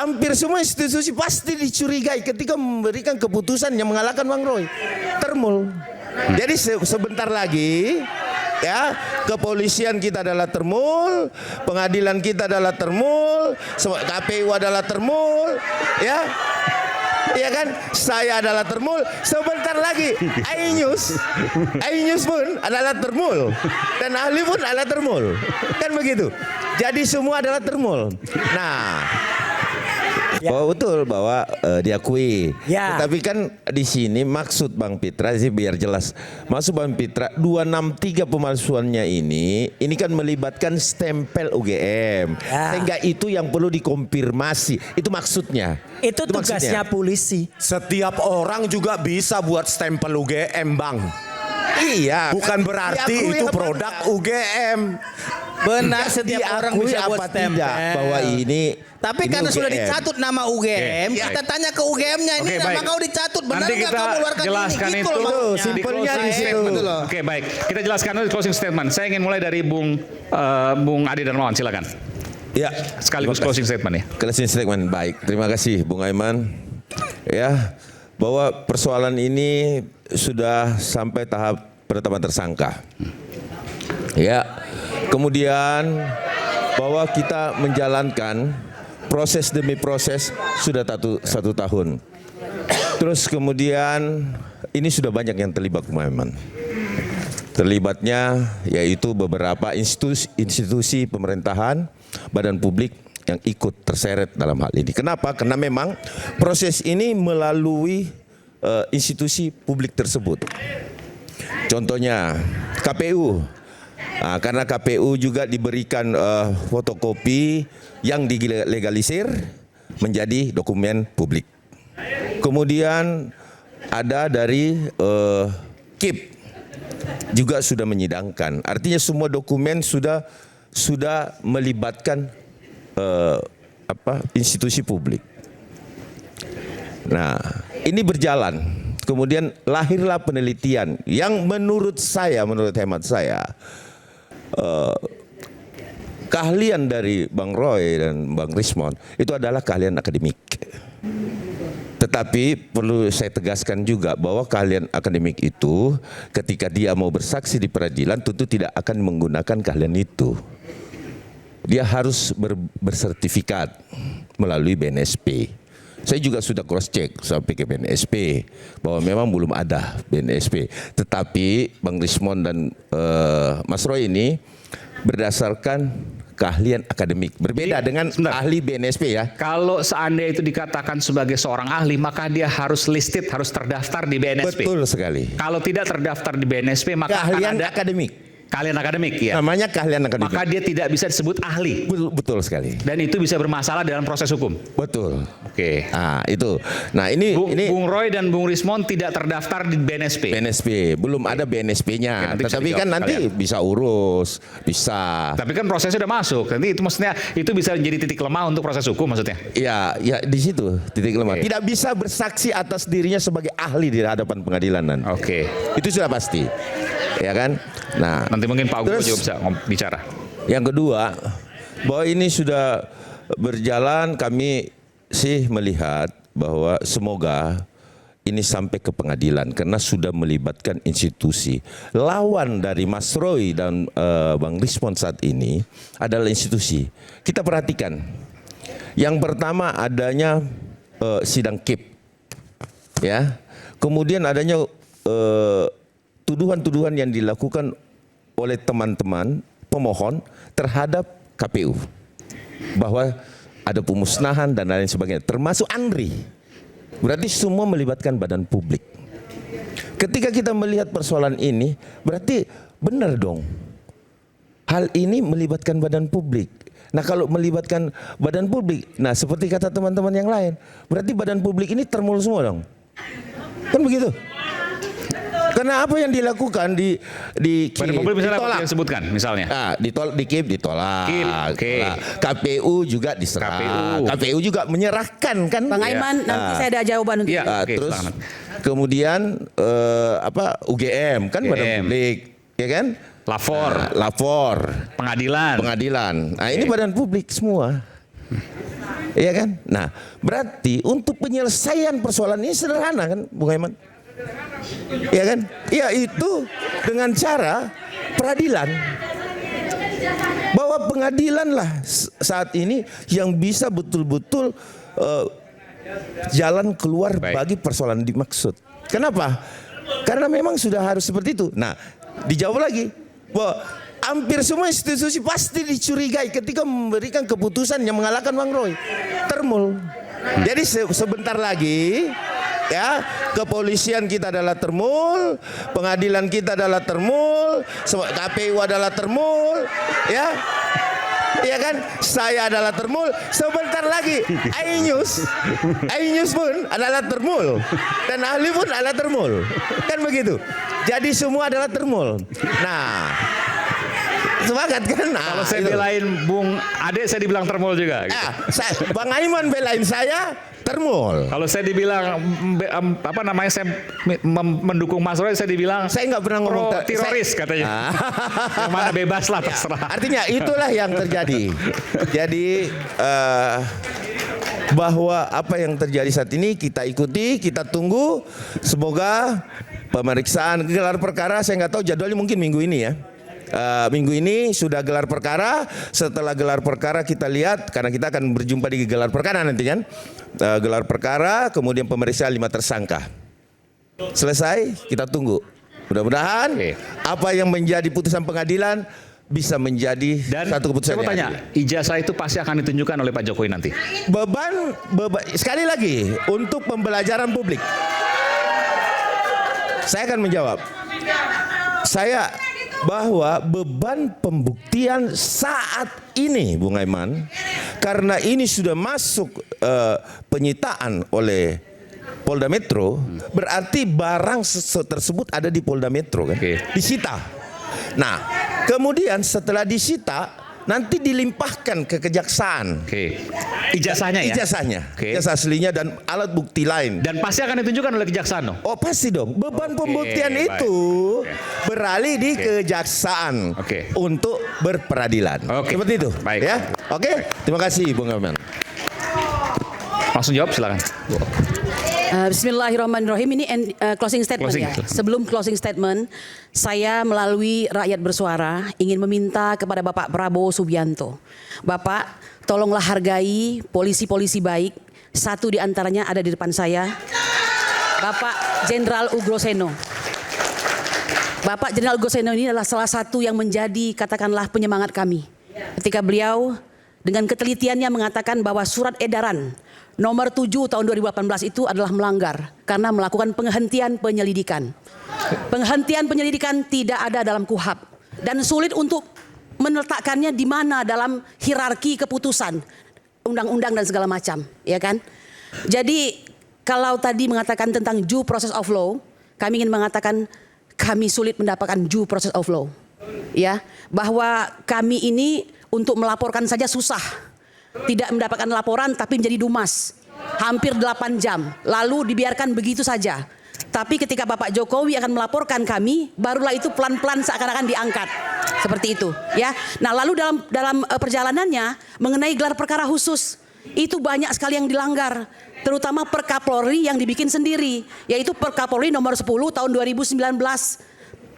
hampir semua institusi pasti dicurigai ketika memberikan keputusan yang mengalahkan Bang Roy. Termul. Jadi sebentar lagi ya, kepolisian kita adalah termul, pengadilan kita adalah termul, KPU adalah termul, ya. Iya kan, saya adalah termul. Sebentar lagi iNews pun adalah termul, dan ahli pun adalah termul, kan begitu. Jadi semua adalah termul. Nah, bahwa betul bahwa diakui. Ya. Tetapi kan di sini maksud Bang Pitra sih biar jelas. Maksud Bang Pitra 263 pemalsuannya ini kan melibatkan stempel UGM. Ya. Sehingga itu yang perlu dikonfirmasi. Itu maksudnya. Itu tugasnya maksudnya. polisi. Setiap orang juga bisa buat stempel UGM, Bang. Iya. Bukan berarti diakui itu apa produk enggak? UGM. Benar, setiap orang Diakui bisa buat apa stempel. tidak bahwa ini. Tapi ini karena sudah UGM. dicatut nama UGM, Oke. kita tanya ke UGM-nya ini Oke, nama baik. kau dicatut, benar Nanti nggak kita kau mengeluarkan jelaskan ini? itu. Gitu loh Tuh, maksudnya. simpelnya closing di situ. statement. loh. Oke, baik. Kita jelaskan dulu di closing statement. Saya ingin mulai dari Bung Adi Darmawan, silakan. Ya, Sekaligus terima kasih. closing statement ya. Closing statement, baik. Terima kasih Bung Aiman. Ya, bahwa persoalan ini sudah sampai tahap penetapan tersangka. Ya, kemudian bahwa kita menjalankan proses demi proses sudah satu tahun. Terus kemudian ini sudah banyak yang terlibat Bung Aiman. Terlibatnya yaitu beberapa institusi pemerintahan, badan publik yang ikut terseret dalam hal ini. Kenapa? Karena memang proses ini melalui institusi publik tersebut. Contohnya KPU. Nah, karena KPU juga diberikan fotokopi yang dilegalisir menjadi dokumen publik. Kemudian ada dari KIP juga sudah menyidangkan. Artinya semua dokumen sudah melibatkan institusi publik. Nah, ini berjalan. Kemudian lahirlah penelitian yang menurut hemat saya, keahlian dari Bang Roy dan Bang Rismon itu adalah keahlian akademik. Tetapi perlu saya tegaskan juga bahwa keahlian akademik itu ketika dia mau bersaksi di peradilan tentu tidak akan menggunakan keahlian itu. Dia harus bersertifikat melalui BNSP. Saya juga sudah cross check sampai ke BNSP bahwa memang belum ada BNSP. Tetapi Bang Rismon dan Mas Roy ini berdasarkan keahlian akademik. Berbeda dengan ahli BNSP ya. Kalau seandainya itu dikatakan sebagai seorang ahli, maka dia harus listed, harus terdaftar di BNSP. Betul sekali. Kalau tidak terdaftar di BNSP, maka Keahlian akan ada akademik. keahlian akademik ya. Namanya keahlian akademik. Maka dia tidak bisa disebut ahli. Betul sekali. Dan itu bisa bermasalah dalam proses hukum. Betul. Oke. Nah, itu. Nah, ini Bung Roy dan Bung Rismon tidak terdaftar di BNSP. BNSP, belum ada Oke, BNSP-nya. nanti bisa Tetapi dijawab kan nanti sekalian. bisa urus, bisa. Tapi kan prosesnya udah masuk. Nanti itu maksudnya itu bisa jadi titik lemah untuk proses hukum maksudnya. Ya di situ titik lemah. Oke. Tidak bisa bersaksi atas dirinya sebagai ahli di hadapan pengadilan nanti. Oke. Itu sudah pasti. Ya kan? Nah, Nanti mungkin Pak Ugo terus juga bisa bicara. yang kedua, bahwa ini sudah berjalan, kami sih melihat bahwa semoga ini sampai ke pengadilan karena sudah melibatkan institusi. Lawan dari Mas Roy dan Bang Rismon saat ini adalah institusi. Kita perhatikan. Yang pertama adanya sidang KIP. Ya. Kemudian adanya tuduhan-tuduhan yang dilakukan oleh teman-teman pemohon terhadap KPU bahwa ada pemusnahan dan lain sebagainya, termasuk Andri. Berarti semua melibatkan badan publik. Ketika kita melihat persoalan ini, berarti benar dong. Hal ini melibatkan badan publik. Nah, kalau melibatkan badan publik, nah seperti kata teman-teman yang lain, berarti badan publik ini termul semua dong. Kan begitu? Karena apa yang dilakukan di Badan publik misalnya apa ditolak. yang disebutkan misalnya. Nah, di KIP ditolak. KIP, oke. Ditolak. KPU juga diserang. KPU juga menyerahkan kan? Bang Aiman, nanti saya ada jawaban untuk Iya. Nah, Oke, terus silakan. kemudian UGM kan badan UGM. publik, ya kan? Lapor, Lapor, pengadilan. pengadilan. Nah, ini badan publik semua. Iya kan? Nah, berarti untuk penyelesaian persoalan ini sederhana kan, Bung Aiman? Iya kan? Iya, itu dengan cara peradilan. Bahwa pengadilan lah saat ini yang bisa betul-betul jalan keluar bagi persoalan dimaksud. Kenapa? Karena memang sudah harus seperti itu. Nah, dijawab lagi bahwa hampir semua institusi pasti dicurigai ketika memberikan keputusan yang mengalahkan Bang Roy. Termul. Jadi sebentar lagi ya, kepolisian kita adalah termul, pengadilan kita adalah termul, KPU adalah termul, ya. Iya kan? Saya adalah termul. Sebentar lagi iNews pun adalah termul dan ahli pun adalah termul. Kan begitu. Jadi semua adalah termul. Nah, semangat kan? Nah, Kalau saya belain Bung Ade, saya dibilang termul juga. Gitu. Bang Aiman belain saya termul. Kalau saya dibilang saya mendukung Mas Roy, saya dibilang Saya nggak pernah ngomong teroris katanya. Yang mana bebas lah terserah. Artinya itulah yang terjadi. Jadi bahwa apa yang terjadi saat ini kita ikuti, kita tunggu. Semoga pemeriksaan gelar perkara, saya nggak tahu jadwalnya, mungkin minggu ini ya. Minggu ini sudah gelar perkara. Setelah gelar perkara kita lihat, karena kita akan berjumpa di gelar perkara nanti kan. Gelar perkara, kemudian pemeriksaan 5 tersangka. Selesai, kita tunggu. Mudah-mudahan apa yang menjadi putusan pengadilan bisa menjadi satu keputusan. Saya mau tanya, ijazah itu pasti akan ditunjukkan oleh Pak Jokowi nanti. Beban sekali lagi untuk pembelajaran publik. Saya akan menjawab. Bahwa beban pembuktian saat ini, Bung Aiman, karena ini sudah masuk penyitaan oleh Polda Metro, berarti barang tersebut ada di Polda Metro kan, disita. Nah, kemudian setelah disita, nanti dilimpahkan ke kejaksaan. Ijazahnya ya? Ijazahnya, ijazah aslinya dan alat bukti lain. Dan pasti akan ditunjukkan oleh kejaksaan dong? Oh pasti dong, beban pembuktian itu beralih di kejaksaan untuk berperadilan. Seperti itu. Baik. Ya, oke. Terima kasih Bung Aiman. Langsung jawab silakan. Bismillahirrahmanirrahim. Ini closing statement ya. Sebelum closing statement, saya melalui rakyat bersuara ingin meminta kepada Bapak Prabowo Subianto. Bapak, tolonglah hargai polisi-polisi baik. Satu di antaranya ada di depan saya, Bapak Jenderal Ugro-Seno. Bapak Jenderal Ugro-Seno ini adalah salah satu yang menjadi katakanlah penyemangat kami. Ketika beliau dengan ketelitiannya mengatakan bahwa surat edaran nomor 7 tahun 2018 itu adalah melanggar karena melakukan penghentian penyelidikan. Penghentian penyelidikan tidak ada dalam KUHP dan sulit untuk meletakkannya di mana dalam hierarki keputusan undang-undang dan segala macam, ya kan? Jadi kalau tadi mengatakan tentang due process of law, kami ingin mengatakan kami sulit mendapatkan due process of law. Ya, bahwa kami ini untuk melaporkan saja susah. Tidak mendapatkan laporan tapi menjadi dumas hampir 8 jam lalu dibiarkan begitu saja. Tapi ketika Bapak Jokowi akan melaporkan kami, barulah itu pelan-pelan seakan-akan diangkat seperti itu ya. Nah lalu dalam perjalanannya mengenai gelar perkara khusus itu banyak sekali yang dilanggar, terutama Perkapolri yang dibikin sendiri, yaitu Perkapolri nomor 10 tahun 2019,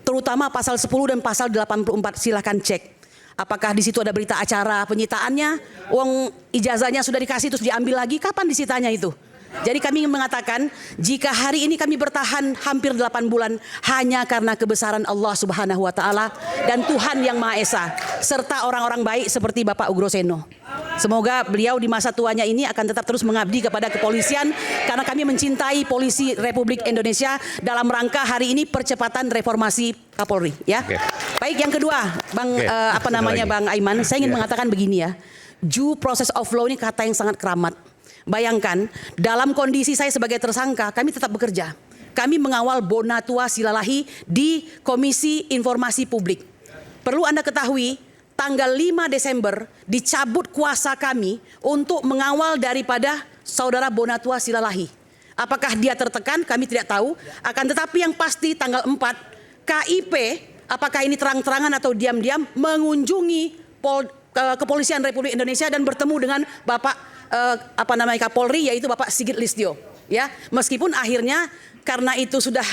terutama pasal 10 dan pasal 84. Silahkan cek. Apakah di situ ada berita acara penyitaannya? Uang ijazahnya sudah dikasih terus diambil lagi, kapan disitanya itu? Jadi kami ingin mengatakan jika hari ini kami bertahan hampir 8 bulan hanya karena kebesaran Allah Subhanahu wa taala dan Tuhan yang Maha Esa serta orang-orang baik seperti Bapak Ugro-Seno. Semoga beliau di masa tuanya ini akan tetap terus mengabdi kepada kepolisian karena kami mencintai polisi Republik Indonesia dalam rangka hari ini percepatan reformasi Kapolri ya. Baik, yang kedua, Bang Bang Aiman, saya ingin mengatakan begini ya. Due process of law ini kata yang sangat keramat. Bayangkan, dalam kondisi saya sebagai tersangka, kami tetap bekerja. Kami mengawal Bonatua Silalahi di Komisi Informasi Publik. Perlu Anda ketahui, tanggal 5 Desember dicabut kuasa kami untuk mengawal daripada saudara Bonatua Silalahi. Apakah dia tertekan? Kami tidak tahu. Akan tetapi yang pasti tanggal 4, KIP, apakah ini terang-terangan atau diam-diam, mengunjungi Kepolisian Republik Indonesia dan bertemu dengan Bapak Kapolri, yaitu Bapak Sigit Lisdio. Ya, meskipun akhirnya karena itu sudah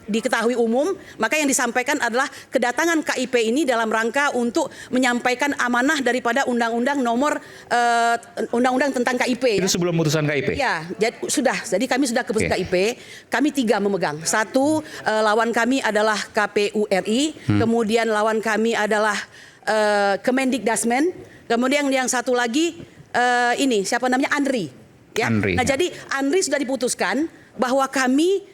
diketahui umum, maka yang disampaikan adalah kedatangan KIP ini dalam rangka untuk menyampaikan amanah daripada undang-undang undang-undang tentang KIP. Itu sebelum putusan KIP? Ya, sudah. Jadi kami sudah ke KIP. Kami 3 memegang. Satu, lawan kami adalah KPU RI. Kemudian lawan kami adalah Kemendikdasmen. Kemudian yang satu lagi Andri. Ya. Andri, Nah, ya. jadi Andri sudah diputuskan bahwa kami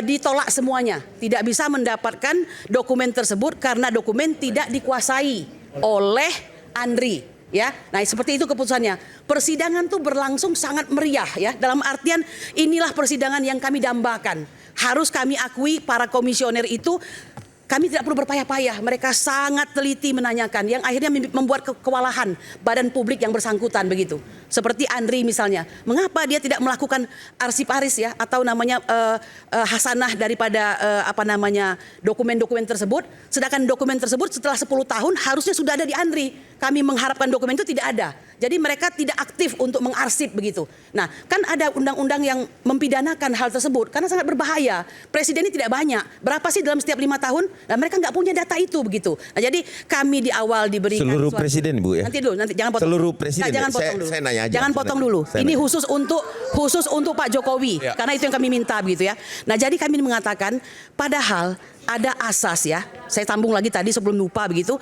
ditolak semuanya, tidak bisa mendapatkan dokumen tersebut karena dokumen tidak dikuasai oleh Andri. Ya, nah seperti itu keputusannya. Persidangan tuh berlangsung sangat meriah ya. Dalam artian inilah persidangan yang kami dambakan. Harus kami akui para komisioner itu. Kami tidak perlu berpayah-payah, mereka sangat teliti menanyakan, yang akhirnya membuat kewalahan badan publik yang bersangkutan begitu. Seperti Andri misalnya, mengapa dia tidak melakukan arsiparis ya, atau hasanah daripada dokumen-dokumen tersebut, sedangkan dokumen tersebut setelah 10 tahun harusnya sudah ada di Andri. Kami mengharapkan dokumen itu tidak ada. Jadi mereka tidak aktif untuk mengarsip begitu. Nah, kan ada undang-undang yang mempidanakan hal tersebut karena sangat berbahaya. Presiden ini tidak banyak. Berapa sih dalam setiap 5 tahun? Dan mereka nggak punya data itu begitu. Nah, jadi kami di awal diberikan Seluruh presiden, Bu, ya? Nanti jangan potong. Seluruh presiden. Jangan potong dulu. Saya nanya aja. Jangan potong dulu. Saya Ini nanya. khusus untuk Pak Jokowi. Ya. Karena itu yang kami minta begitu ya. Nah, jadi kami mengatakan padahal ada asas ya. Saya sambung lagi tadi sebelum lupa begitu.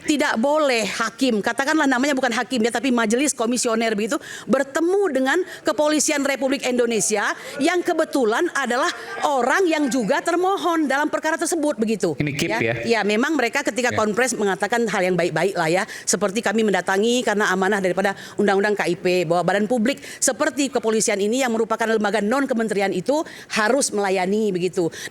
Tidak boleh hakim, katakanlah namanya bukan hakim ya, tapi majelis komisioner begitu, bertemu dengan Kepolisian Republik Indonesia yang kebetulan adalah orang yang juga termohon dalam perkara tersebut begitu. Ini KIP ya? Ya, memang mereka ketika konfres mengatakan hal yang baik-baik lah ya, seperti kami mendatangi karena amanah daripada Undang-Undang KIP bahwa badan publik seperti kepolisian ini yang merupakan lembaga non kementerian itu harus melayani begitu.